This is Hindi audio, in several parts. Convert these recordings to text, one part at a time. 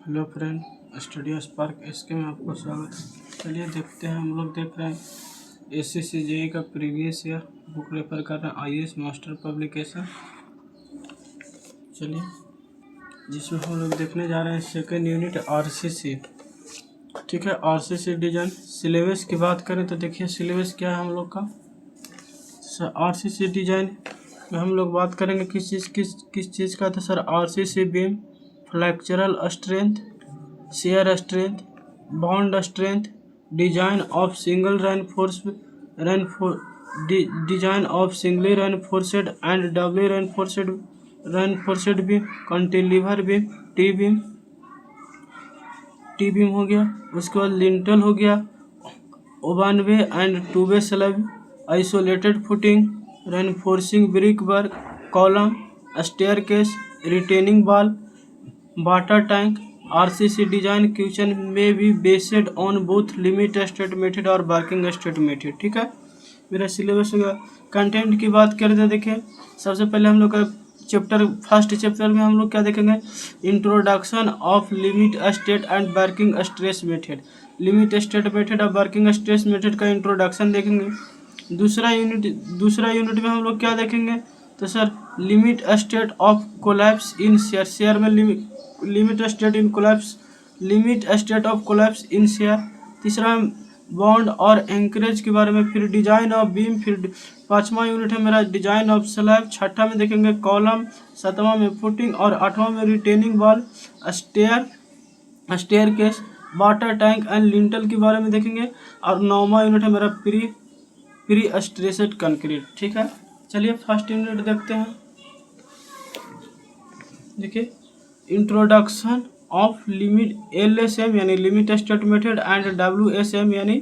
हेलो फ्रेंड, स्टूडियो स्पार्क इसके में आपको स्वागत है। चलिए देखते हैं, हम लोग देख रहे हैं एसएससी जेईई का प्रीवियस ईयर बुक रेफर कर रहे हैं आईएएस मास्टर पब्लिकेशन। चलिए, जिसमें हम लोग देखने जा रहे हैं सेकेंड यूनिट आरसीसी। ठीक है, आरसीसी डिजाइन। सिलेबस की बात करें तो देखिए सिलेबस क्या है हम लोग का। सर आरसीसी डिजाइन में हम लोग बात करेंगे किस चीज़ का। तो sir RCC beam, flexural strength, shear strength, bond strength, design of single design of singly reinforced and doubly reinforced beam, cantilever beam, T beam हो गया। उसके बाद लिंटल हो गया, one way and two way slab, isolated footing, reinforcing brick work, column, staircase, retaining wall, water tank. RCC design question में भी based on both limit state method और वर्किंग स्टेट मेथड। ठीक है, मेरा सिलेबस होगा। कंटेंट की बात करें तो देखिए सबसे पहले हम लोग का फर्स्ट चैप्टर में हम लोग क्या देखेंगे, introduction of limit state and working stress method. Limit state method और वर्किंग स्ट्रेस मेथड का इंट्रोडक्शन देखेंगे। दूसरा यूनिट में हम लोग क्या देखेंगे, तो sir limit state of collapse in shear में limit state of collapse in shear. तीसरा बॉन्ड और एंकरेज के बारे में, फिर डिजाइन ऑफ बीम, फिर पांचवा यूनिट है मेरा डिजाइन ऑफ स्लैब। छठा में देखेंगे कॉलम, सातवां में फुटिंग और आठवां में retaining wall, staircase, water tank and lintel के बारे में देखेंगे। और नौवां यूनिट है मेरा प्री स्ट्रेस्ड कंक्रीट। ठीक है, चलिए फर्स्ट यूनिट देखते हैं। देखिए इंट्रोडक्शन ऑफ लिमिट LSM यानी limit state method and WSM यानी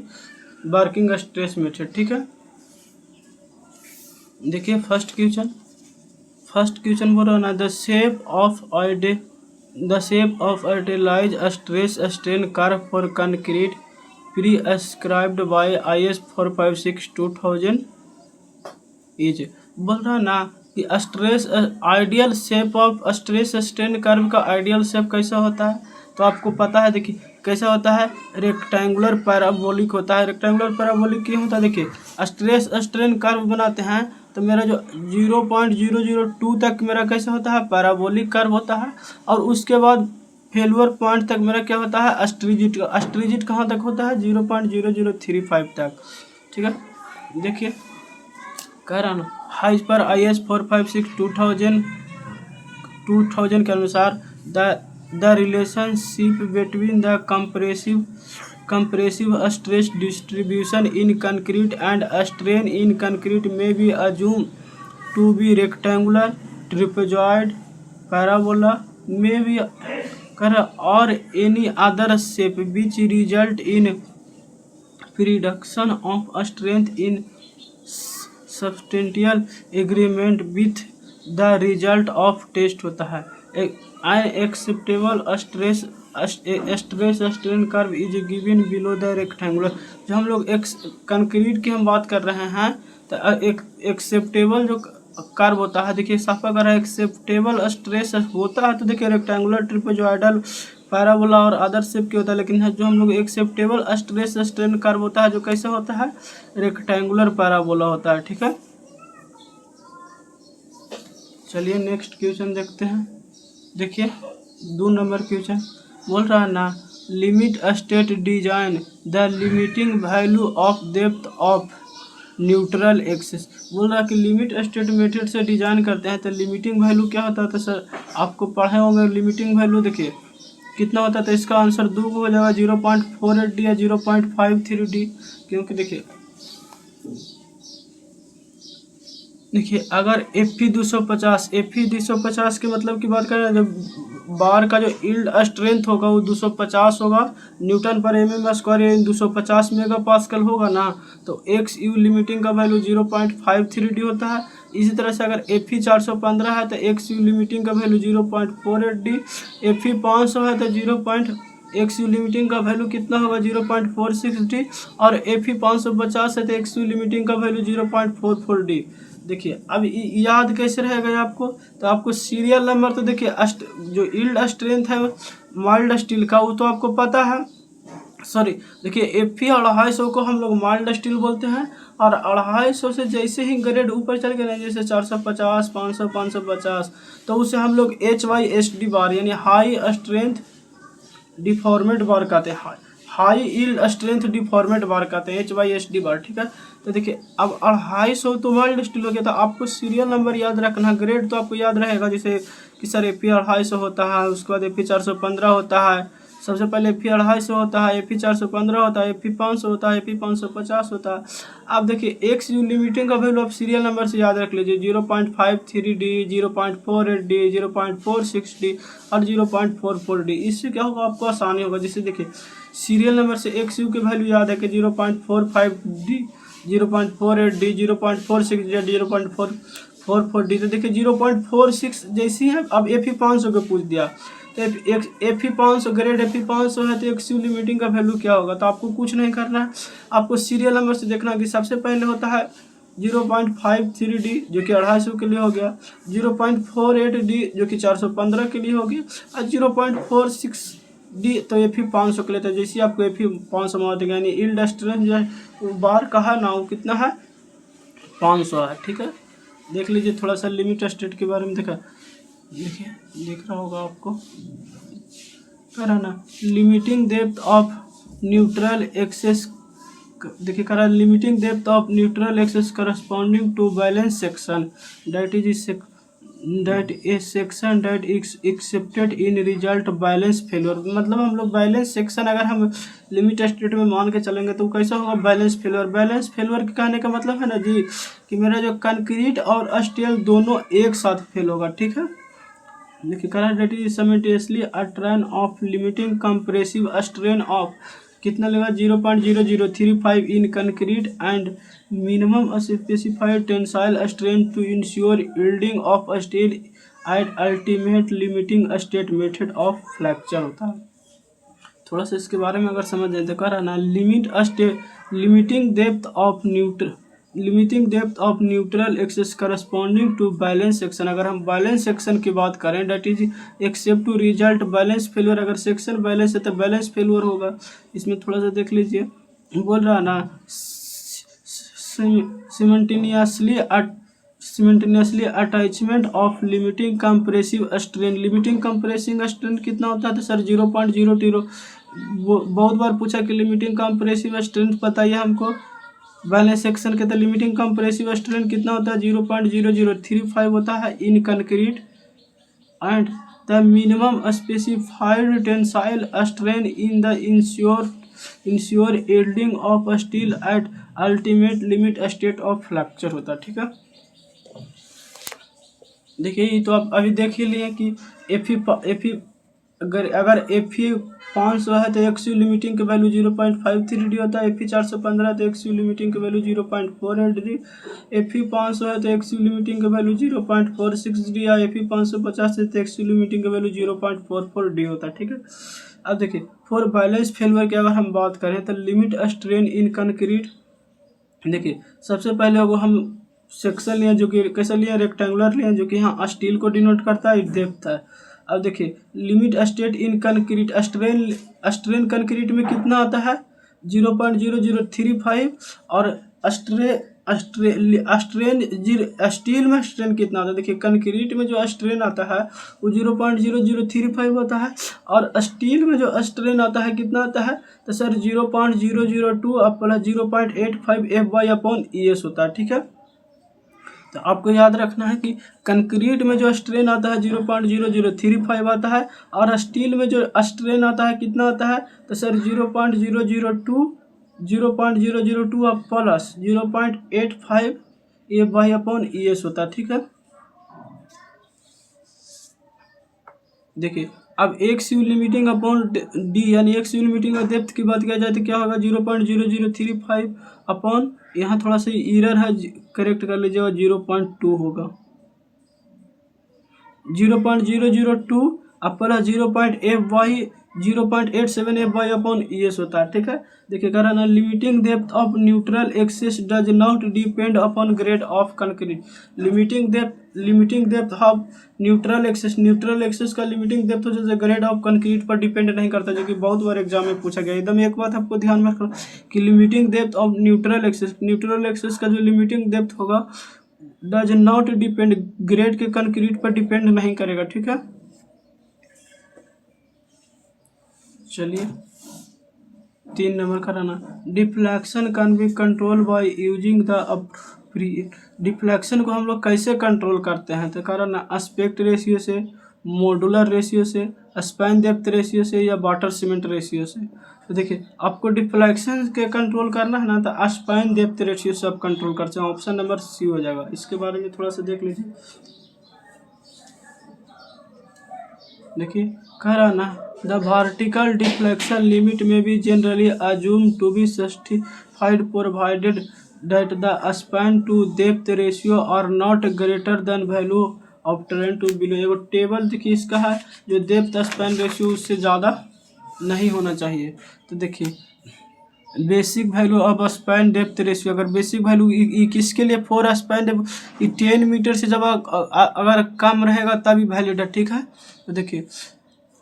वर्किंग स्ट्रेस मेथड। ठीक है, देखिए फर्स्ट क्वेश्चन बोल रहा ना, the shape of idealize stress strain curve for concrete prescribed by IS 456/2000 is. बोल रहा ना कि stress ideal shape of stress strain curve का आइडियल शेप कैसा होता है, तो आपको पता है। देखिए कैसा होता है, रेक्टेंगुलर पैराबोलिक होता है। रेक्टेंगुलर पैराबोलिक क्यों होता है, देखिए स्ट्रेस स्ट्रेन कर्व बनाते हैं तो मेरा जो 0.002 तक मेरा कैसा होता है, पैराबोलिक कर्व होता है। और उसके बाद फेलुअर पॉइंट तक मेरा क्या होता है, अस्ट्रिजिट कहाँ तक होता है, 0.0035 तक। ठीक है, देखिए कह रहा ना, हाइज पर IS 456/2000 के अनुसार the relationship between the compressive stress distribution in concrete and strain in concrete may be assume to be rectangular, trapezoid, parabola may be कर और any other shape which result in reduction of strength in substantial agreement with the result of test होता है। An acceptable stress strain curve is given below the rectangular. जो हम लोग कंक्रीट की हम बात कर रहे हैं, तो एक एक्सेप्टेबल जो कर्व होता है, देखिए साफ अगर एक्सेप्टेबल स्ट्रेस होता है तो देखिए रेक्टेंगुलर, ट्रिपेजॉइडल, पैराबोला और अदर शेप के होता है। लेकिन जो हम लोग एक्सेप्टेबल स्ट्रेस स्ट्रेन कर्व होता है जो कैसे होता है, रेक्टेंगुलर पैराबोला होता है। ठीक है, चलिए नेक्स्ट क्वेश्चन देखते हैं। देखिए 2 नंबर क्वेश्चन बोल रहा है ना, limit state design the limiting value of depth of neutral axis. बोल रहा है कि लिमिट स्टेट मेथड से डिजाइन करते हैं तो लिमिटिंग वैल्यू क्या होता है, तो सर आपको पढ़े होंगे लिमिटिंग वैल्यू। देखिए कितना होता है, तो इसका आंसर 2 हो जाएगा, 0.48D या 0.53D। क्योंकि देखिए अगर FE 250 के मतलब की बात करें, जब बार का जो यील्ड स्ट्रेंथ होगा वो 250 होगा न्यूटन पर mm², 250 मेगापास्कल होगा ना, तो XU लिमिटिंग का वैल्यू 0.53D होता है। इसी तरह से अगर FE 415 है तो XU लिमिटिंग का वैल्यू 0.48D, FE 500 है तो XU लिमिटिंग का वैल्यू कितना होगा, 0.46D, और FE 550 है तो XU लिमिटिंग का वैल्यू 0.44D। देखिए अब याद कैसे रहेगा ये आपको, तो आपको सीरियल नंबर तो देखिए जो यील्ड स्ट्रेंथ है माइल्ड स्टील का वो तो आपको पता है, सॉरी देखिए Fe 250 को हम लोग माइल्ड स्टील बोलते हैं, और 250 से जैसे ही ग्रेड ऊपर चल गए ना, जैसे 450, 500, 550, तो उसे हम लोग HYSD बार यानी हाई स्ट्रेंथ डिफॉर्मेट बार कहते हैं, हाई यील्ड स्ट्रेंथ डिफॉर्मेट बार कहते हैं, HYSD बार, ठीक है। तो देखिए अब 250 तो माइल्ड स्टील हो गया, तो आपको सीरियल नंबर याद रखना, ग्रेड तो आपको याद रहेगा, जैसे कि सर Fe 250 होता है, उसके बाद Fe 415 होता है, सबसे पहले Fe 250 होता है, Fe 415 होता है, Fe 500 होता है, Fe 550 होता है। आप देखिए XU लिमिटिंग का वैल्यू आप सीरियल नंबर से याद रख लीजिए, 0.53D, 0.48D, 0.46D और 0.44D। इससे क्या होगा, आपको आसानी होगा। जैसे देखिए सीरियल नंबर से XU की वैल्यू याद है कि 0.45D, 0.48D, 0.46D, 0.44D। तो देखिए 0.46 जैसी है, अब Fe 500 को पूछ दिया, तो Fe 500 ग्रेड Fe 500 है, तो XU लिमिटिंग का वैल्यू क्या होगा, तो आपको कुछ नहीं करना है, आपको सीरियल नंबर से देखना कि सबसे पहले होता है 0.53D जो कि 250 के लिए हो गया, 0.48D जो कि 415 के लिए हो गया, और 0.46D तो Fe 500 के लिए। तो जैसे आपको Fe 500 मान देगा, यानी यील्ड स्ट्रेंथ जो है बार का है ना, वो कितना है, 500 है, ठीक है। देख लीजिए थोड़ा सा लिमिट स्टेट के बारे में देखा, देखिए दिख रहा होगा आपको, करा ना limiting depth of neutral axis, देखिए करा limiting depth of neutral axis corresponding to balance section that is that a section that is accepted in result balance failure. मतलब हम लोग बैलेंस सेक्शन अगर हम लिमिट स्टेट में मान के चलेंगे तो कैसा होगा, बैलेंस फेलियर। बैलेंस फेलियर के कहने का मतलब है ना जी कि मेरा जो कंक्रीट और स्टील दोनों एक साथ फेल होगा, ठीक है। देखिए current date is simultaneously a train of limiting compressive strain of कितना लेगा, 0.0035 in concrete and minimum specified tensile strain to ensure yielding of steel at ultimate limiting state method of fracture होता है। थोड़ा सा इसके बारे में अगर समझ जाए तो कह रहा ना limiting depth of neutral axis corresponding to balance section. अगर हम बैलेंस सेक्शन की बात करें that is expect to result balance failure, अगर सेक्शन बैलेंस है तो बैलेंस फेलियर होगा। इसमें थोड़ा सा देख लीजिए, बोल रहा ना simultaneously attachment of limiting compressive strain. Limiting compressing strain कितना होता है, तो सर 0.00, बहुत बार पूछा कि लिमिटिंग कंप्रेसिव स्ट्रेंथ बताइए हमको बैलेंस सेक्शन के, तो लिमिटिंग कंप्रेसिव स्ट्रेन कितना होता है, 0.0035 होता है in concrete and the minimum specified tensile strain in the insure yielding of steel at ultimate limit state of fracture होता है, ठीक है। देखिए ये तो आप अभी देख ही लिए कि Fe अगर Fe 500 है तो XU लिमिटिंग की वैल्यू 0.53D होता है, Fe 415 है तो XU लिमिटिंग की वैल्यू 0.48D, Fe 500 है तो XU लिमिटिंग की वैल्यू 0.46D, या Fe 550 है तो XU लिमिटिंग की वैल्यू 0.44D होता है, ठीक है। अब देखिए फॉर बैलेंस फेलियर की अगर हम बात करें तो लिमिट स्ट्रेन इन कंक्रीट, देखिए सबसे पहले अगर हम सेक्शन लिया जो कि कैसा लिया, रेक्टेंगुलर लिया, जो कि यहाँ स्टील को डिनोट करता है, डेप्थ है। अब देखिए limit state in concrete, strain concrete में कितना आता है, 0.0035, और स्टील में स्ट्रेन कितना आता है, देखिए कंक्रीट में जो स्ट्रेन आता है वो 0.0035 होता है, और स्टील में जो स्ट्रेन आता है कितना आता है, तो सर 0.002 प्लस 0.85 Fy/ES होता है, ठीक है। तो आपको याद रखना है कि कंक्रीट में जो स्ट्रेन आता है 0.0035 आता है, और स्टील में जो स्ट्रेन आता है कितना आता है, तो सर 0.002 प्लस 0.85 Fy/ES होता है, ठीक है। देखिए अब XU लिमिटिंग अपॉन D यानी XU लिमिटिंग और डेप्थ की बात किया जाए तो क्या होगा, 0.0035 अपॉन, यहाँ थोड़ा सा एरर है करेक्ट कर लीजिएगा, 0.2 होगा, 0.002 प्लस 0.FY 0.87 F//ES होता है, ठीक है। देखिए कह रहा है ना, limiting depth of neutral access does not depend upon grade of concrete. Limiting depth of neutral access का लिमिटिंग डेप्थ जैसे ग्रेड ऑफ कंक्रीट पर डिपेंड नहीं करता, जो कि बहुत बार एग्जाम में पूछा गया। एकदम एक बात आपको ध्यान में रखना कि limiting depth of neutral access का जो लिमिटिंग डेप्थ होगा डज नॉट डिपेंड, ग्रेड के कंक्रीट पर डिपेंड नहीं करेगा, ठीक है। चलिए 3 नंबर का रहना, deflection can be control by using the deflection को हम लोग कैसे कंट्रोल करते हैं, तो कारण एस्पेक्ट रेशियो से, मॉड्यूलर रेशियो से, स्पैन डेप्थ रेशियो से, या वाटर सीमेंट रेशियो से। तो देखिए आपको डिफ्लेक्शन के कंट्रोल करना है ना, तो स्पैन डेप्थ रेशियो से आप कंट्रोल करते हैं। ऑप्शन नंबर सी हो जाएगा। इसके बारे में थोड़ा सा देख लीजिए। देखिए कह रहा ना, द वर्टिकल डिफ्लेक्शन लिमिट में be generally assume to be justified provided that the span to depth ratio are not greater than value of ten to below. एगो टेबल देखिए इसका है, जो डेप्थ स्पैन रेशियो उससे ज़्यादा नहीं होना चाहिए। तो देखिए basic value of span depth ratio, अगर बेसिक वैल्यू किसके लिए 4 स्पैन डेप्थ 10 मीटर से जब अगर कम रहेगा तभी वैलिड है, ठीक है। तो देखिए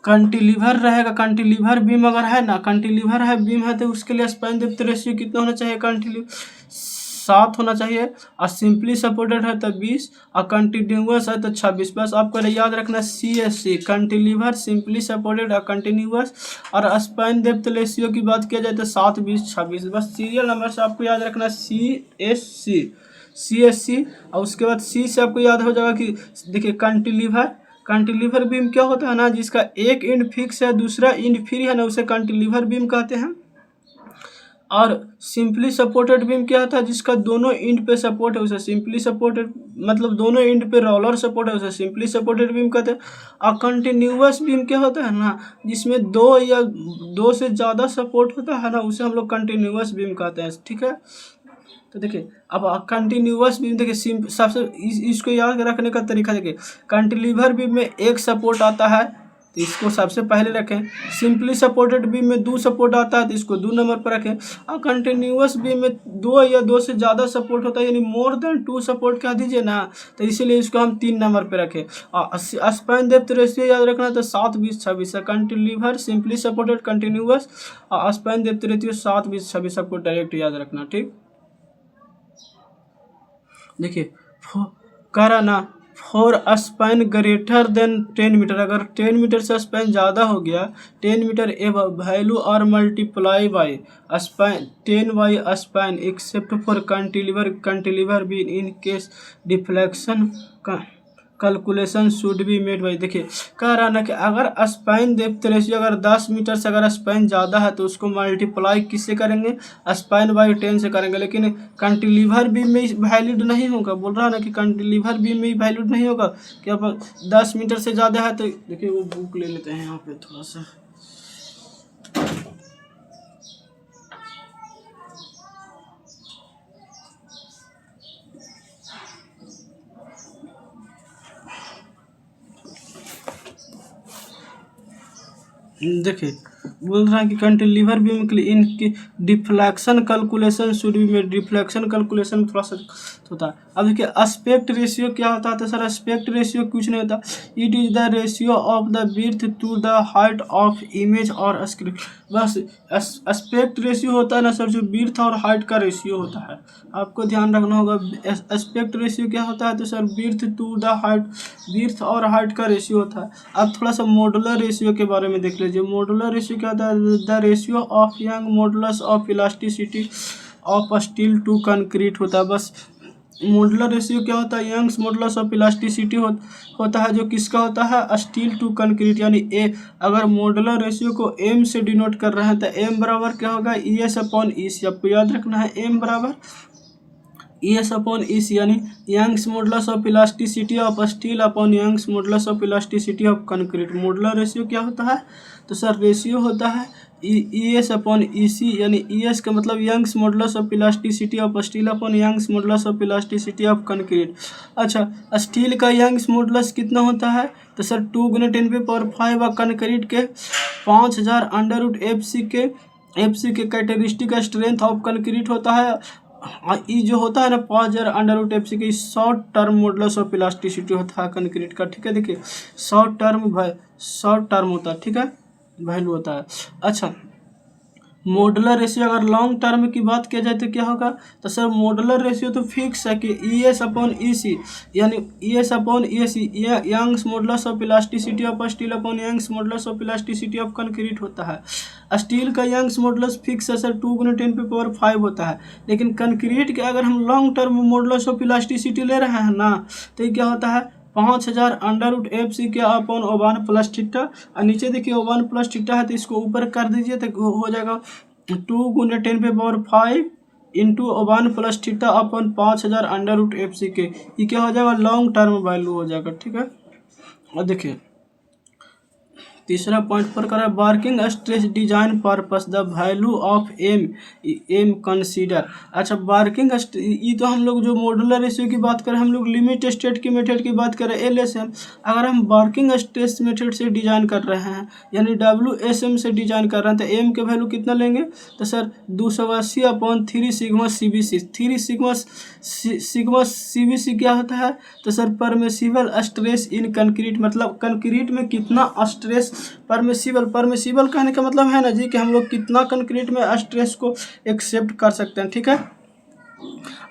कंटिलीवर रहेगा, कंटिलीवर बीम अगर है ना, कंटिलीवर है बीम है, तो उसके लिए स्पैन डेप्थ रेशियो कितना होना चाहिए, कंटिलीवर 7 होना चाहिए। और सिंपली सपोर्टेड है तो 20, और कंटिन्यूअस है तो 26। बस आपको याद रखना CSC, कंटिलीवर, सिंपली सपोर्टेड और कंटिन्यूअस। और स्पैन डेप्थ रेशियो की बात किया जाए तो 7, 20, 26। बस सीरियल नंबर से आपको याद रखना CSC। और उसके बाद C से आपको याद हो जाएगा कि देखिए कंटिलीवर बीम क्या होता है ना, जिसका एक एंड फिक्स है, दूसरा एंड फ्री है ना, उसे कंटिलीवर बीम कहते हैं। और सिंपली सपोर्टेड बीम क्या होता है, जिसका दोनों एंड पे सपोर्ट है, उसे सिंपली सपोर्टेड, मतलब दोनों एंड पे रोलर सपोर्ट है, उसे सिंपली सपोर्टेड बीम कहते हैं। और कंटिन्यूअस बीम क्या होता है ना, जिसमें 2 से ज़्यादा सपोर्ट होता है ना, उसे हम लोग कंटिन्यूअस बीम कहते हैं, ठीक है। तो देखिए अब कंटिन्यूअस बीम देखिए सबसे इसको याद रखने का तरीका देखिए, कैंटिलीवर बीम में एक सपोर्ट आता है तो इसको सबसे पहले रखें। सिंपली सपोर्टेड बीम में 2 सपोर्ट आता है तो इसको 2 नंबर पर रखें। और कंटिन्यूअस बीम में 2 या 2 से ज़्यादा सपोर्ट होता है, यानी मोर देन 2 सपोर्ट कह दीजिए ना, तो इसीलिए इसको हम 3 नंबर पर रखें। और स्पैन डेप्थ रेशियो याद रखना तो 7, 20, 26 है। कंटिलीवर, सिंपली सपोर्टेड, कंटिन्यूअस, और स्पैन डेप्थ रेशियो 7, 20, 26 आपको डायरेक्ट याद रखना, ठीक। देखिए कह रहा ना, for span greater than 10 metre, अगर 10 मीटर से स्पैन ज़्यादा हो गया, 10 मीटर एव वैल्यू और multiply by span 10 by span except for cantilever beam in case deflection calculation should be made by. देखिए कह रहा ना कि अगर स्पैन डेप्थ रेशियो अगर 10 मीटर से अगर स्पैन ज़्यादा है तो उसको मल्टीप्लाई किससे करेंगे, स्पैन बाई 10 से करेंगे। लेकिन कैंटिलीवर बीम में वैलिड नहीं होगा, बोल रहा है ना कि कैंटिलीवर बीम में वैलिड नहीं होगा कि अब 10 मीटर से ज़्यादा है। तो देखिए वो बुक ले लेते हैं यहाँ पे थोड़ा सा। देखिए बोल रहा है कि कैंटिलीवर बीम के लिए इनकी deflection calculation should be made. Deflection calculation थोड़ा सा होता है। अब देखिए एस्पेक्ट रेशियो क्या होता है, तो सर एस्पेक्ट रेशियो कुछ नहीं होता, it is the ratio of the width to the height of image और स्क्रीन। बस एस्पेक्ट रेशियो होता है ना सर, जो विड्थ और हाइट का रेशियो होता है, आपको ध्यान रखना होगा। एस्पेक्ट रेशियो क्या होता है, तो sir width to the height, width और हाइट का रेशियो होता है। अब थोड़ा सा मॉड्यूलर रेशियो के बारे में देख लीजिए। मॉड्यूलर रेशियो क्या होता है, the ratio of Young modulus of elasticity of steel to concrete होता है। बस मॉडुलर रेशियो क्या होता है, यंग्स मॉडुलस ऑफ इलास्टिसिटी होता है, जो किसका होता है, स्टील टू कंक्रीट। यानी ए, अगर मॉडुलर रेशियो को एम से डिनोट कर रहे हैं तो एम बराबर क्या होगा, ES/EC। आपको याद रखना है एम बराबर ES/EC, यानी Young's modulus of elasticity of steel upon Young's modulus of elasticity of concrete. Modular ratio क्या होता है, तो सर रेशियो होता है ES/EC, यानी ES का मतलब Young's modulus of elasticity of steel upon Young's modulus of elasticity of concrete. अच्छा, स्टील का यंग्स मॉडुलस कितना होता है, तो सर 2 × 10⁵ कंक्रीट के 5000 एफ सी के कैरेक्टरिस्टिक स्ट्रेंथ ऑफ कंक्रीट होता है। ये जो होता है ना 5000 √FC की short term modulus of elasticity होता है कंक्रीट का, ठीक है। देखिए शॉर्ट टर्म होता है, ठीक है, वैल्यू होता है। अच्छा, मॉडुलर रेशियो अगर लॉन्ग टर्म की बात किया जाए तो क्या होगा, तो सर मॉडुलर रेशियो तो फिक्स है कि ES/EC, यानी ES/EC Young's modulus of elasticity of steel upon Young's modulus of elasticity of concrete होता है। स्टील का यंग्स मॉडुलस फिक्स है सर 2 × 10⁵ होता है, लेकिन कंक्रीट के अगर हम long term modulus of elasticity ले रहे हैं ना, तो ये क्या होता है 5000 √FC के अपॉन ओवन प्लस थीटा, और नीचे देखिए ओवन प्लस थीटा है तो इसको ऊपर कर दीजिए तो हो जाएगा 2 × 10⁵ into oven plus theta upon 5000 √FC के। ये क्या हो जाएगा लॉन्ग टर्म वैल्यू हो जाएगा, ठीक है। और देखिए तीसरा पॉइंट पर करा working stress design purpose the value of M consider. अच्छा, वर्किंग ये तो हम लोग जो मॉडुलर रेशियो की बात करें, हम लोग लिमिट स्टेट की मेथड की बात करें LSM। अगर हम वर्किंग स्ट्रेस मेथड से डिजाइन कर रहे हैं यानी WSM से डिजाइन कर रहे हैं तो एम के वैल्यू कितना लेंगे, तो sir 280/3 sigma CBC। 3 sigma CBC क्या होता है, तो sir permissible stress in concrete, मतलब कंक्रीट में कितना स्ट्रेस परमिसिबल कहने का मतलब है ना जी कि हम लोग कितना कंक्रीट में स्ट्रेस को एक्सेप्ट कर सकते हैं, ठीक है।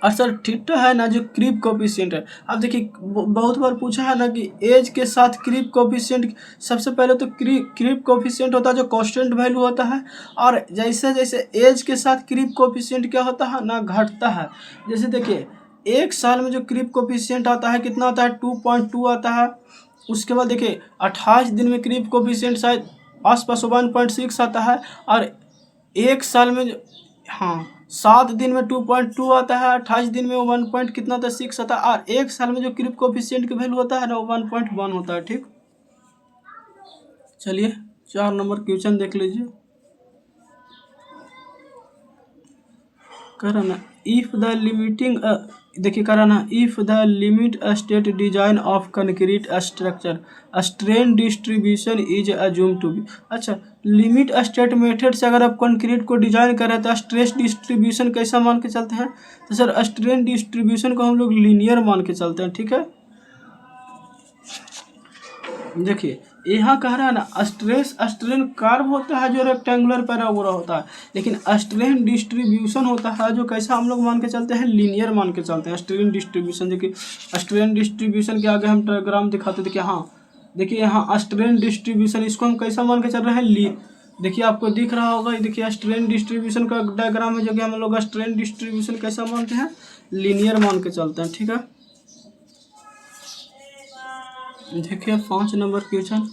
और सर थीटा है ना जो क्रीप कोफिशिएंट है। अब देखिए बहुत बार पूछा है ना कि एज के साथ क्रीप कोफिशिएंट, सबसे पहले तो क्रीप कोफिशिएंट होता है जो कांस्टेंट वैल्यू होता है, और जैसे जैसे एज के साथ क्रीप कोफिशिएंट क्या होता है ना घटता है। जैसे देखिए 1 साल में जो क्रीप कोफिशिएंट आता है कितना आता है 2.2 आता है। उसके बाद देखिए 28 दिन में क्रीप कोफिशिएंट शायद आसपास 1.6 आता है, और 1 साल में 7 दिन में 2.2 आता है, 28 दिन में 1 कितना था 6 आता है, और 1 साल में जो क्रीप कोफिशिएंट की वैल्यू होता है ना 1.1 होता है, ठीक। चलिए 4 नंबर क्वेश्चन देख लीजिए। कह रहा ना इफ द लिमिटिंग देखिए कह रहा ना if the limit state design of concrete structure strain distribution is assume to be. अच्छा, लिमिट स्टेट मेथड से अगर आप कंक्रीट को डिजाइन कर रहे हैं तो स्ट्रेस डिस्ट्रीब्यूशन कैसा मान के चलते हैं, तो सर स्ट्रेन डिस्ट्रीब्यूशन को हम लोग लीनियर मान के चलते हैं, ठीक है। देखिए यहाँ कह रहा है ना स्ट्रेन कर्व होता है जो रेक्टेंगुलर पैराबोला होता है, लेकिन स्ट्रेन डिस्ट्रीब्यूशन होता है जो कैसा हम लोग मान के चलते हैं लीनियर मान के चलते हैं स्ट्रेन डिस्ट्रीब्यूशन। देखिए स्ट्रेन डिस्ट्रीब्यूशन के आगे हम डायग्राम दिखाते थे कि देखिए यहाँ स्ट्रेन डिस्ट्रीब्यूशन इसको हम कैसा मान के चल रहे हैं देखिए आपको दिख रहा होगा, देखिए स्ट्रेन डिस्ट्रीब्यूशन का डायग्राम है जो कि हम लोग स्ट्रेन डिस्ट्रीब्यूशन कैसा मानते हैं लीनियर मान के चलते हैं, ठीक है। देखिए 5 number question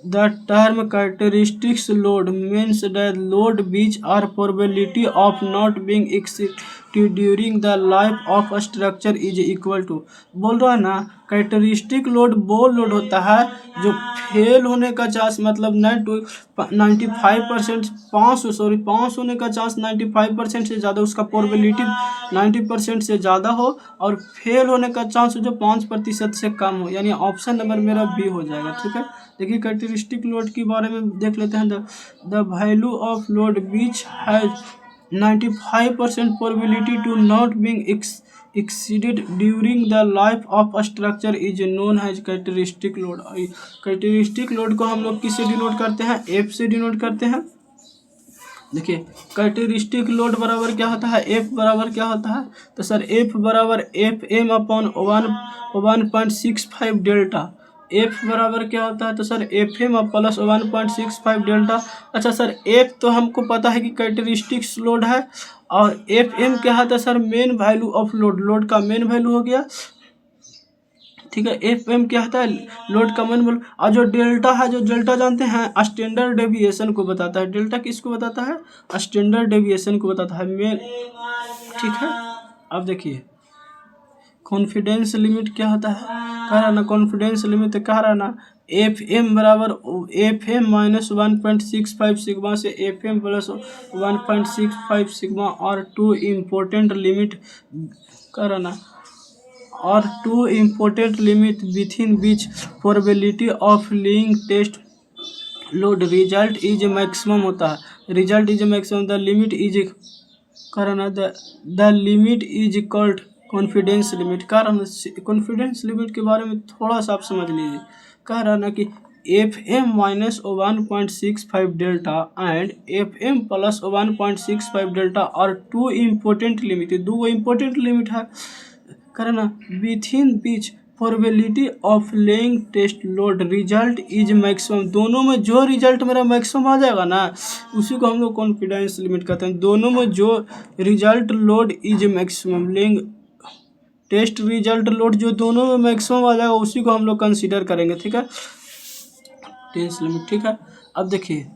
the term characteristics load means the load which are probability of not being executed during the life of structure is equal to. बोल रहा है ना कैरेक्टरिस्टिक लोड वो लोड होता है जो फेल होने का चांस मतलब 95% 500 होने का चांस 95% से ज़्यादा, उसका प्रोबेबिलिटी 90% से ज़्यादा हो, और फेल होने का चांस जो 5% से कम हो, यानी ऑप्शन नंबर मेरा बी हो जाएगा, ठीक है। देखिए कैरेक्टरिस्टिक लोड के बारे में देख लेते हैं। The value of load which has 95% probability to not being exceeded during the life of a structure is known as characteristic load। Characteristic load को हम लोग किससे डिनोट करते हैं, एफ से डिनोट करते हैं। देखिए कैरेक्टरिस्टिक लोड बराबर क्या होता है, एफ बराबर क्या होता है, तो सर एफ बराबर FM अपॉन 1.65 डेल्टा। एफ बराबर क्या होता है, तो सर FM प्लस 1.65 डेल्टा। अच्छा सर एफ तो हमको पता है कि कैरेक्टरिस्टिक्स लोड है, और FM क्या है, तो sir main value of load का मेन वैल्यू हो गया, ठीक है। FM क्या होता है लोड का मेन वैल्यू, और जो डेल्टा है, जो डेल्टा जानते हैं स्टैंडर्ड डेविएशन को बताता है। डेल्टा किसको बताता है, स्टैंडर्ड डेविएशन को बताता है मेन, ठीक है। अब देखिए कॉन्फिडेंस लिमिट क्या होता है, कह रहा ना कॉन्फिडेंस लिमिट कह रहा ना FM बराबर FM माइनस 1.65 सिग्मा से FM प्लस 1.65 सिग्मा, और 2 इम्पोर्टेंट लिमिट कह रहा ना और two important limit within which probability of lying test load result is maximum होता है। Result is maximum, the limit is कारण the limit is called confidence limit. कारण कॉन्फिडेंस लिमिट के बारे में थोड़ा सा आप समझ लीजिए। कह रहा ना कि F M minus 1.65 delta and F M plus 1.65 delta और टू इम्पोर्टेंट लिमिट, दो इम्पोर्टेंट लिमिट है। कह ना within which probability of laying test load result is maximum, दोनों में जो रिजल्ट मेरा मैक्सिमम आ जाएगा ना उसी को हम लोग कॉन्फिडेंस लिमिट कहते हैं। दोनों में जो result load is maximum, laying test result load जो दोनों में मैक्सिमम आ जाएगा उसी को हम लोग कंसीडर करेंगे। ठीक है, टेंस लिमिट। ठीक है, अब देखिए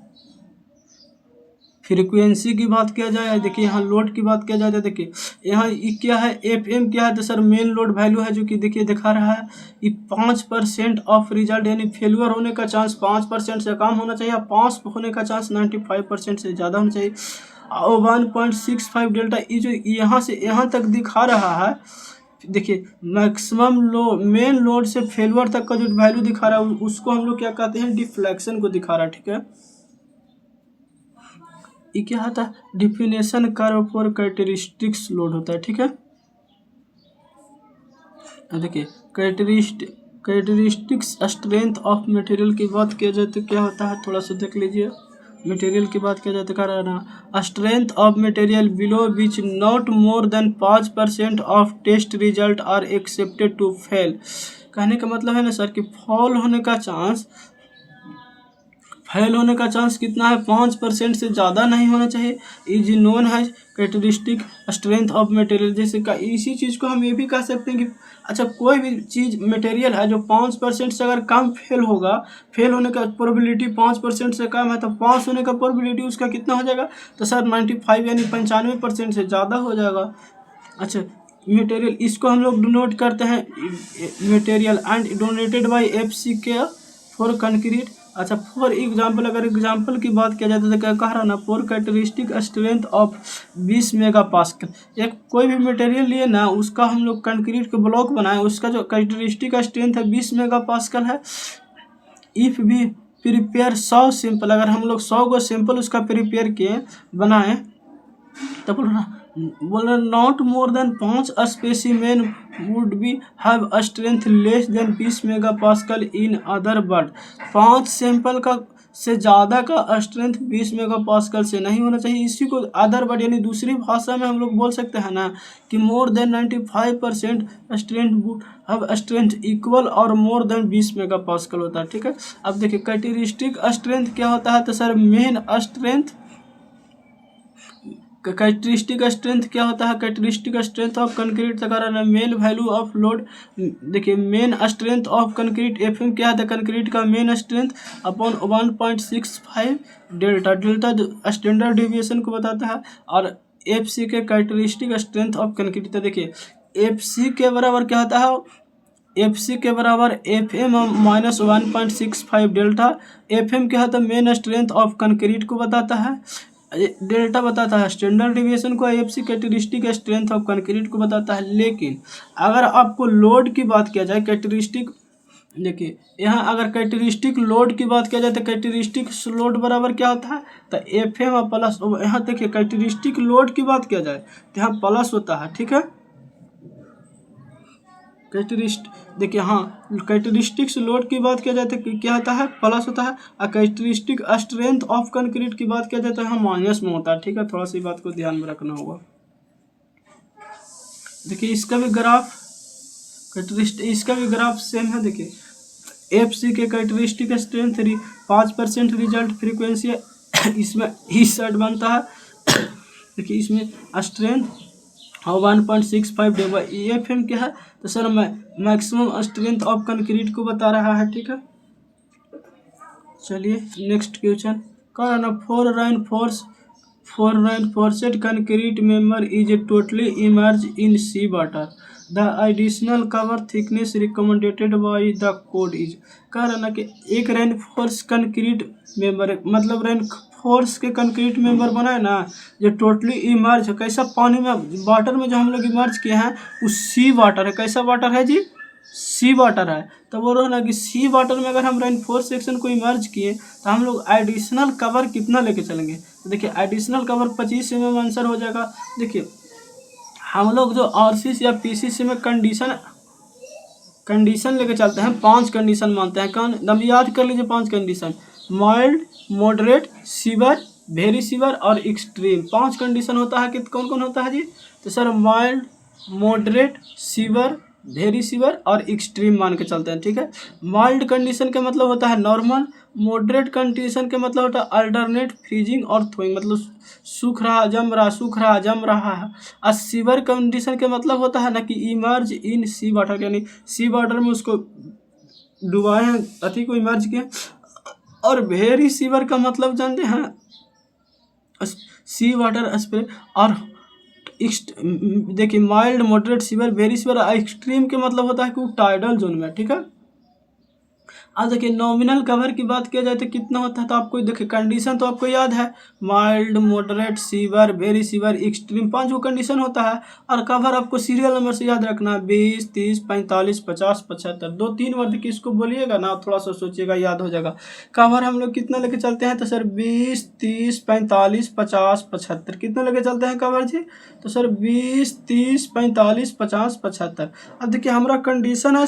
फ्रीक्वेंसी की बात किया जाए, देखिए यहाँ लोड की बात किया जाए तो देखिए यहाँ क्या है, एफ एम क्या है, तो सर मेन लोड वैल्यू है जो कि देखिए दिखा रहा है ये 5% ऑफ रिजल्ट, यानी फेल्यूर होने का चांस 5% से कम होना चाहिए, 5 होने का चांस 95% से ज़्यादा होना चाहिए। और 1.65 डेल्टा ये जो यहाँ से यहाँ तक दिखा रहा है, देखिए मैक्सिमम मेन लोड से फेल्यूर तक का जो वैल्यू दिखा रहा है उसको हम लोग क्या कहते हैं, डिफ्लेक्शन को दिखा रहा है। ठीक है, ये क्या होता है, definition curve for characteristics load होता है। ठीक है, देखिए कैरेक्टरिस्टिक्स स्ट्रेंथ ऑफ मटेरियल की बात किया जाए तो क्या होता है, थोड़ा सा देख लीजिए। मटेरियल की बात किया जाए तो क्या रहना, strength of material below which not more than 5% of test result are accepted to fail. कहने का मतलब है ना सर कि फेल होने का चांस कितना है, 5% से ज़्यादा नहीं होना चाहिए। इज नोन है कैरेक्टरिस्टिक स्ट्रेंथ ऑफ मटेरियल। जैसे का इसी चीज़ को हम ये भी कह सकते हैं कि अच्छा कोई भी चीज़ मटेरियल है जो 5% से अगर कम फेल होगा, फेल होने का प्रोबेबिलिटी 5% से कम है तो पास होने का प्रोबेबिलिटी उसका कितना हो जाएगा, तो सर 95 यानी 95% से ज़्यादा हो जाएगा। अच्छा मटेरियल, इसको हम लोग डिनोट करते हैं material and donated by F C K for concrete. अच्छा फॉर एग्जाम्पल, अगर एग्जाम्पल की बात किया जाए तो क्या कह रहा ना, for characteristic strength of 20 mega pascal. एक कोई भी मटेरियल लिए ना उसका हम लोग कंक्रीट के ब्लॉक बनाए, उसका जो कैरेक्टरिस्टिक स्ट्रेंथ है 20 मेगा पास्कल है। इफ़ भी प्रिपेयर 100 सिंपल, अगर हम लोग 100 को सिंपल उसका प्रिपेयर किए बनाए तो बोल रहा not more than 5 specimen would be have a strength less than 20 mega pascal. In other word 5 sample का से ज़्यादा का स्ट्रेंथ 20 मेगा पास्कल से नहीं होना चाहिए। इसी को अदर वर्ड यानी दूसरी भाषा में हम लोग बोल सकते हैं ना कि more than 95% strength would have strength equal और मोर देन 20 मेगा पास्कल होता है। ठीक है, अब देखिए कैरेक्टरिस्टिक स्ट्रेंथ क्या होता है, तो sir main strength. Characteristic strength क्या होता है, कैरेक्टरिस्टिक स्ट्रेंथ ऑफ कंक्रीट का कारण है मेन वैल्यू ऑफ लोड। देखिए mean strength of concrete F M क्या है, कंक्रीट का mean strength upon 1.65 delta, delta standard deviation को बताता है। और एफ सी के कैरेक्टरिस्टिक स्ट्रेंथ ऑफ कंक्रीट, तो देखिए एफ सी के बराबर क्या होता है, एफ सी के बराबर F M minus 1.65 delta. F M क्या होता है, मेन स्ट्रेंथ ऑफ कंक्रीट को बताता है, डेल्टा बताता है स्टैंडर्ड डेविएशन को, F C characteristic strength of concrete को बताता है। लेकिन अगर आपको लोड की बात किया जाए कैरेक्टरिस्टिक, देखिए यहाँ अगर कैरेक्टरिस्टिक लोड की बात किया जाए तो कैरेक्टरिस्टिक लोड बराबर क्या होता है, तो एफ एम प्लस, यहाँ देखिए कैरेक्टरिस्टिक लोड की बात किया जाए तो यहाँ प्लस होता है। ठीक है, देखिए हाँ कैरेक्टरिस्टिक्स लोड की बात किया जाए तो क्या होता है, प्लस होता है। और कैरेक्टरिस्टिक स्ट्रेंथ ऑफ कंक्रीट की बात किया जाए तो यहाँ माइनस में होता है। ठीक है, थोड़ा सी बात को ध्यान में रखना होगा। देखिए इसका भी ग्राफ इसका भी ग्राफ सेम है। देखिए एफ सी के कैरेक्टरिस्टिक स्ट्रेंथ 5% रिजल्ट फ्रीक्वेंसी इसमें इस साइड बनता है। देखिए इसमें स्ट्रेंथ और 1.65 डेवा। एफ एम क्या है, तो sir maximum strength of concrete को बता रहा है। ठीक है, चलिए नेक्स्ट क्वेश्चन का ना, four reinforced concrete member is totally immersed in sea water. The additional cover thickness recommended by the code is। कह रहा ना कि एक रेनफोर्स कंक्रीट मेंबर, मतलब फोर्स के कंक्रीट मेंबर बना है ना, जो टोटली इमर्ज है, कैसा पानी में वाटर में जो हम लोग इमर्ज किए हैं वो सी वाटर है। कैसा वाटर है जी? सी वाटर है। तो बोल रहा ना कि सी वाटर में अगर हम रेनफोर्स सेक्शन को इमर्ज किए तो हम लोग एडिशनल कवर कितना लेके चलेंगे? तो देखिए एडिशनल कवर 25 mm आंसर हो जाएगा। देखिए हम लोग जो आरसीसी या पीसीसी में कंडीशन लेके चलते हैं, 5 कंडीशन मानते हैं। कौन दम याद कर लीजिए 5 condition, mild, moderate, sewer, very sewer और एक्सट्रीम। 5 कंडीशन होता है कि कौन कौन होता है जी? तो sir mild, moderate, sewer, very sewer और एक्सट्रीम मान के चलते हैं। ठीक है, माइल्ड कंडीशन का मतलब होता है नॉर्मल, मॉडरेट कंडीशन का मतलब होता है अल्टरनेट, फ्रीजिंग और थ्रोइंग, मतलब सूख रहा जम रहा, सूख रहा जम रहा है। और सीवर कंडीशन का मतलब होता है ना कि इमर्ज इन सी वाटर, यानी सी वाटर में उसको डुबाए हैं, अति को इमर्ज किए। और वेरी सीवर का मतलब जानते हैं, सी वाटर स्प्रे। और देखिए mild, moderate, sewer, very sewer, extreme के मतलब होता है कि वो टाइडल जोन में। ठीक है, अब देखिए नॉमिनल कवर की बात किया जाए तो कितना होता है, तो आपको देखिए कंडीशन तो आपको याद है, mild, moderate, sewer, very sewer, extreme, 5 condition होता है। और कवर आपको सीरियल नंबर से याद रखना है, 20, 30, 45, 50, 75। 2-3 वर्ड किसको बोलिएगा ना, थोड़ा सा सोचिएगा, याद हो जाएगा। कवर हम लोग कितना लेके चलते हैं? तो सर 20, 30, 45, 50, 75 कितना लेके चलते हैं कवर जी? तो सर 20, 30, 45, 50, 75। अब देखिए हमारा कंडीशन है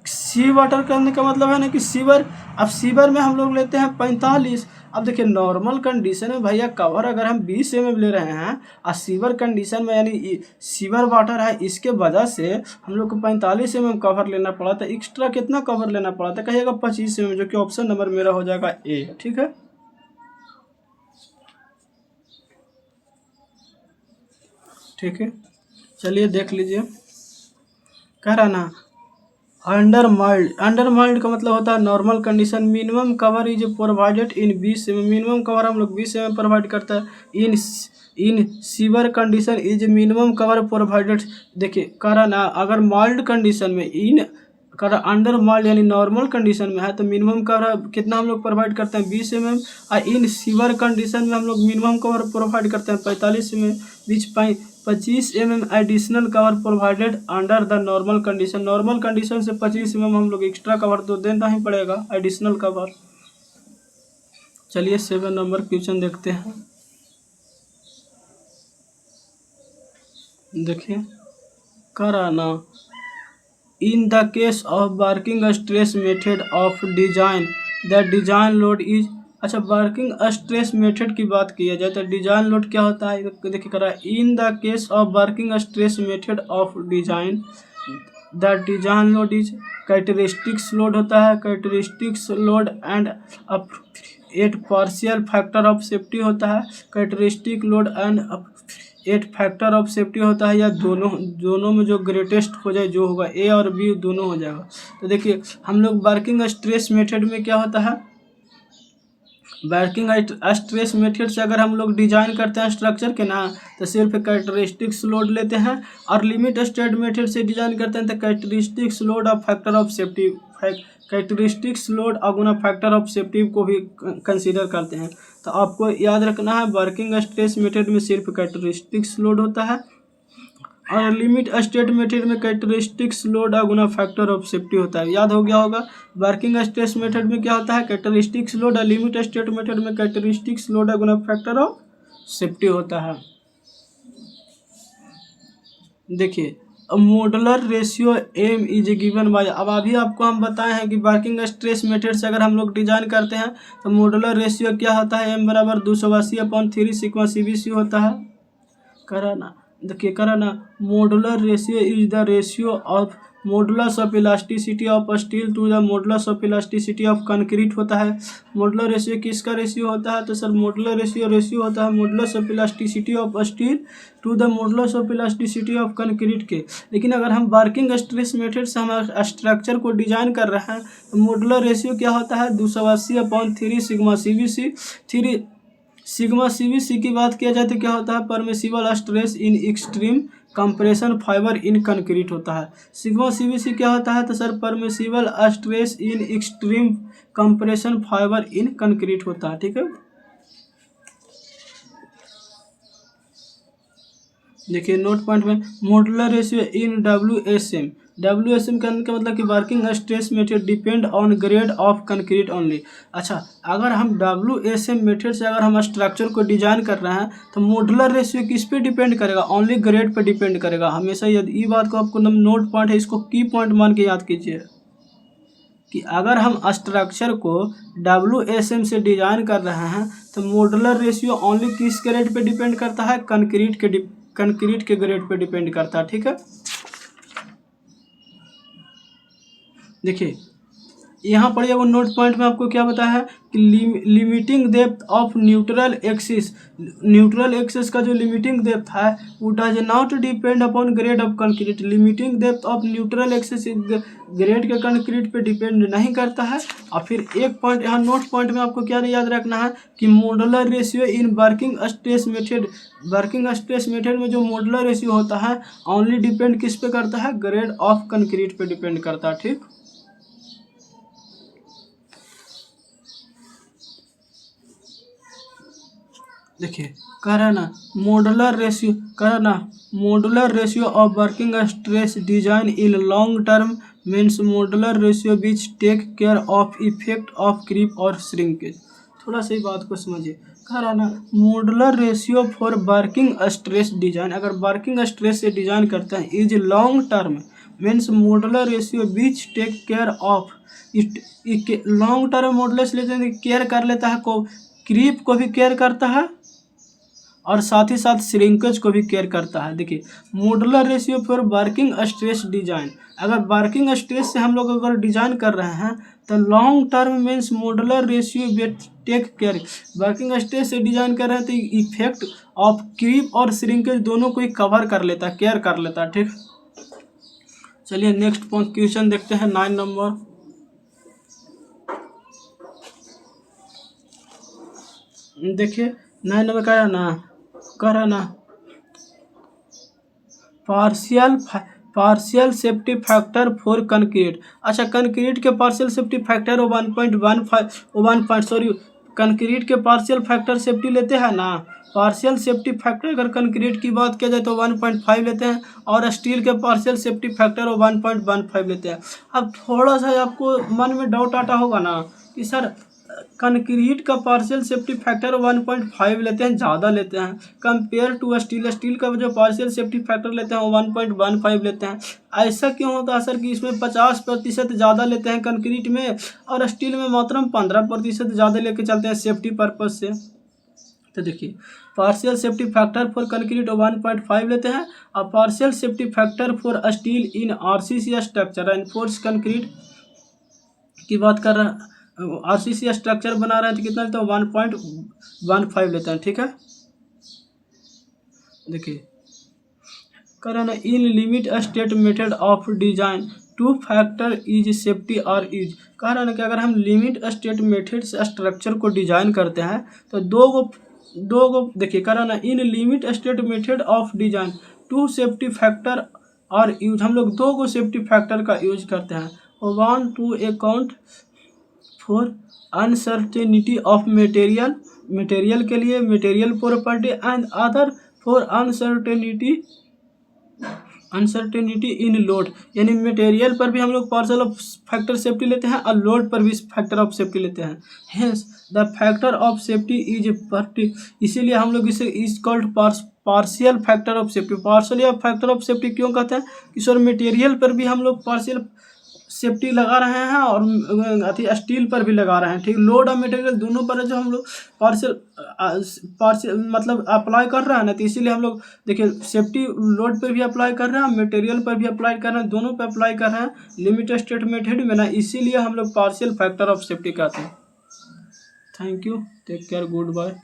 सी वाटर करने का मतलब है ना कि सीवर। अब सीवर में हम लोग लेते हैं 45। अब देखिए नॉर्मल कंडीशन में भैया कवर अगर हम 20 mm ले रहे हैं और सीवर कंडीशन में यानी सीवर वाटर है, इसके वजह से हम लोग को 45 mm कवर लेना पड़ा। तो एक्स्ट्रा कितना कवर लेना पड़ा था? कहिएगा 25 mm, जो कि ऑप्शन नंबर मेरा हो जाएगा ए। ठीक है, ठीक है, चलिए देख लीजिए। कह रहा ना अंडर माइल्ड का मतलब होता है normal condition, minimum cover is provided in 20 mm, minimum cover हम लोग 20 mm प्रोवाइड करता है। In severe condition is minimum cover provided. देखिए करा ना, अगर माइल्ड कंडीशन में इन करा अंडर माइल्ड यानी नॉर्मल कंडीशन में है तो मिनिमम कवर कितना हम लोग प्रोवाइड करते हैं? 20 mm। और इन सीवर कंडीशन में हम लोग मिनिमम कवर प्रोवाइड करते हैं 45 mm, beach 25 mm additional cover provided under the normal condition. Normal condition से 25 mm हम लोग एक्स्ट्रा कवर तो देना ही पड़ेगा, एडिशनल कवर। चलिए 7 नंबर क्वेश्चन देखते हैं। देखिए कराना, इन the case of working stress method of design the design load is. अच्छा, वर्किंग स्ट्रेस मेथड की बात किया जाए तो डिजाइन लोड क्या होता है? देखिए करा, in the case of working stress method of design the design load is characteristics load होता है, characteristics load and at partial factor of safety होता है, characteristic load and 8 factor of safety होता है, या दोनों में जो ग्रेटेस्ट हो जाए जो होगा, ए और बी दोनों हो जाएगा। तो देखिए हम लोग वर्किंग स्ट्रेस मेथड में क्या होता है, वर्किंग स्ट्रेस मेथड से अगर हम लोग डिजाइन करते हैं स्ट्रक्चर के ना तो सिर्फ कैरेक्टरिस्टिक्स लोड लेते हैं, और लिमिट स्टेट मेथड से डिजाइन करते हैं तो कैरेक्टरिस्टिक्स लोड और factor of safety, characteristics load और गुना फैक्टर ऑफ सेफ्टी को भी कंसीडर करते हैं। तो आपको याद रखना है वर्किंग स्ट्रेस मेथड में सिर्फ कैरेक्टरिस्टिक्स लोड होता है, और लिमिट स्टेट मेथड में कैरेक्टरिस्टिक्स लोड और गुना फैक्टर ऑफ सेफ्टी होता है। याद हो गया होगा, वर्किंग स्ट्रेस मेथड में क्या होता है? कैरेक्टरिस्टिक्स लोड, और लिमिट स्टेट मेथड में कैरेक्टरिस्टिक्स लोड और गुना फैक्टर ऑफ सेफ्टी होता है। देखिए modular ratio M is given by, अब अभी आपको हम बताए हैं कि वर्किंग स्ट्रेस मेथड से अगर हम लोग डिजाइन करते हैं तो मॉडुलर रेशियो क्या होता है? एम बराबर 280/3 सिग्मा सीबीसी होता है। कराना, देखिए कराना, modular ratio is the ratio of modulus of elasticity of steel to the modulus of elasticity of concrete होता है। मॉडुलर रेशियो किसका रेशियो होता है? तो सर मॉडुलर रेशियो होता है modulus of elasticity of steel to the modulus of elasticity of concrete के। लेकिन अगर हम वर्किंग स्ट्रेस मेथड से हम स्ट्रक्चर को डिजाइन कर रहे हैं तो मॉडुलर रेशियो क्या होता है? 280/3 सिग्मा सीबीसी। सिग्मा सीबीसी की बात किया जाए तो क्या होता है? Permissible stress in extreme compression fibre in concrete होता है। सिग्मा सीबीसी क्या होता है? तो sir permissible stress in extreme compression fibre in concrete होता है। ठीक है, देखिए नोट पॉइंट में modular ratio in WSM। WSM कहने का मतलब कि working stress method depend on grade of concrete only. अच्छा, अगर हम WSM मेथड से अगर हम स्ट्रक्चर को डिजाइन कर रहे हैं तो मॉडुलर रेशियो किस पे डिपेंड करेगा? ओनली ग्रेड पे डिपेंड करेगा हमेशा। यदि ये बात को आपको नोट पॉइंट है, इसको की पॉइंट मान के याद कीजिए कि अगर हम स्ट्रक्चर को WSM से डिजाइन कर रहे हैं तो मॉडुलर रेशियो ओनली किस ग्रेड पे डिपेंड करता है? कंक्रीट के ग्रेड पे डिपेंड करता है। ठीक है, देखिए यहाँ पर ये वो नोट पॉइंट में आपको क्या बताया है कि limiting depth of neutral axis. Neutral axis का जो लिमिटिंग डेप्थ है वो does not depend upon grade of concrete. Limiting depth of neutral axis grade के कंक्रीट पे डिपेंड नहीं करता है। और फिर एक पॉइंट यहाँ नोट पॉइंट में आपको क्या याद रखना है कि modular ratio in working stress method. Working stress method में जो मॉडुलर रेशियो होता है ओनली डिपेंड किस पे करता है? ग्रेड ऑफ कंक्रीट पे डिपेंड करता है। ठीक, देखिए कह रहा है ना modular ratio of working stress design in long term means modular ratio which take care of effect of creep और श्रिंकेज। थोड़ा सा ही बात को समझिए। कह रहा ना modular ratio for working stress design, अगर वर्किंग स्ट्रेस से डिजाइन करते हैं is long term means modular ratio which take care of it. Long term modular लेते हैं, केयर कर लेता है को क्रीप को भी केयर करता है और साथ ही साथ श्रिंकेज को भी केयर करता है। देखिए modular ratio for working stress design, अगर वर्किंग स्ट्रेस से हम लोग अगर डिजाइन कर रहे हैं तो long term means modular ratio which take care. Working stress से डिजाइन कर रहे हैं तो इफेक्ट ऑफ क्रीप और श्रिंकेज दोनों को ही कवर कर लेता है, केयर कर लेता है। ठीक, चलिए नेक्स्ट क्वेश्चन देखते हैं 9 नंबर। देखिए 9 नंबर कह रहा ना partial safety factor for concrete. अच्छा, कंक्रीट के पार्शियल सेफ्टी फैक्टर 1.15 कंक्रीट के पार्शियल फैक्टर सेफ्टी लेते हैं ना। पार्शियल सेफ्टी फैक्टर अगर कंक्रीट की बात किया जाए तो 1.5 लेते हैं और स्टील के पार्शियल सेफ्टी फैक्टर 1.15 लेते हैं। अब थोड़ा सा आपको मन में डाउट आता होगा ना कि सर कंक्रीट का पार्शियल सेफ्टी फैक्टर 1.5 लेते हैं, ज़्यादा लेते हैं कंपेयर टू स्टील। स्टील का जो पार्शियल सेफ्टी फैक्टर लेते हैं वो 1.15 लेते हैं। ऐसा क्यों होता है सर कि इसमें 50% ज़्यादा लेते हैं कंक्रीट में और स्टील में मात्र 15% ज़्यादा लेके चलते हैं सेफ्टी पर्पज़ से? तो देखिए partial safety factor for concrete 1.5 लेते हैं और partial safety factor for steel in RCC structure enforce concrete की बात कर रहे हैं, RCC स्ट्रक्चर बना रहे हैं तो कितना लेते हैं? 1.15 लेते हैं। ठीक है, देखिए कह रहे ना in limit state method of design two factor is safety और यूज। कह रहा है ना कि अगर हम लिमिट स्टेट मेथड से स्ट्रक्चर को डिजाइन करते हैं तो दो गो देखिए कह रहा है ना in limit state method of design two safety factor और यूज। हम लोग 2 सेफ्टी फैक्टर का यूज करते हैं। 1 to account for uncertainty of material के लिए material property and other for uncertainty in load. यानी मटेरियल पर भी हम लोग पार्शियल ऑफ फैक्टर सेफ्टी लेते हैं और लोड पर भी फैक्टर ऑफ सेफ्टी लेते हैं। Hence the factor of safety is party, इसीलिए हम लोग इसे is called partial factor of safety. Partial factor of safety क्यों कहते हैं कि सर मटेरियल पर भी हम लोग पार्शियल सेफ्टी लगा रहे हैं और स्टील पर भी लगा रहे हैं। ठीक, लोड और मटेरियल दोनों पर जो हम लोग पार्शियल मतलब अप्लाई कर रहे हैं ना, तो इसीलिए हम लोग देखिए सेफ्टी लोड पर भी अप्लाई कर रहे हैं, मटेरियल पर भी अप्लाई कर रहे हैं, दोनों पर अप्लाई कर रहे हैं लिमिट स्टेट मेथड में ना, इसीलिए हम लोग पार्शियल फैक्टर ऑफ सेफ्टी कहते हैं। Thank you, take care, good bye.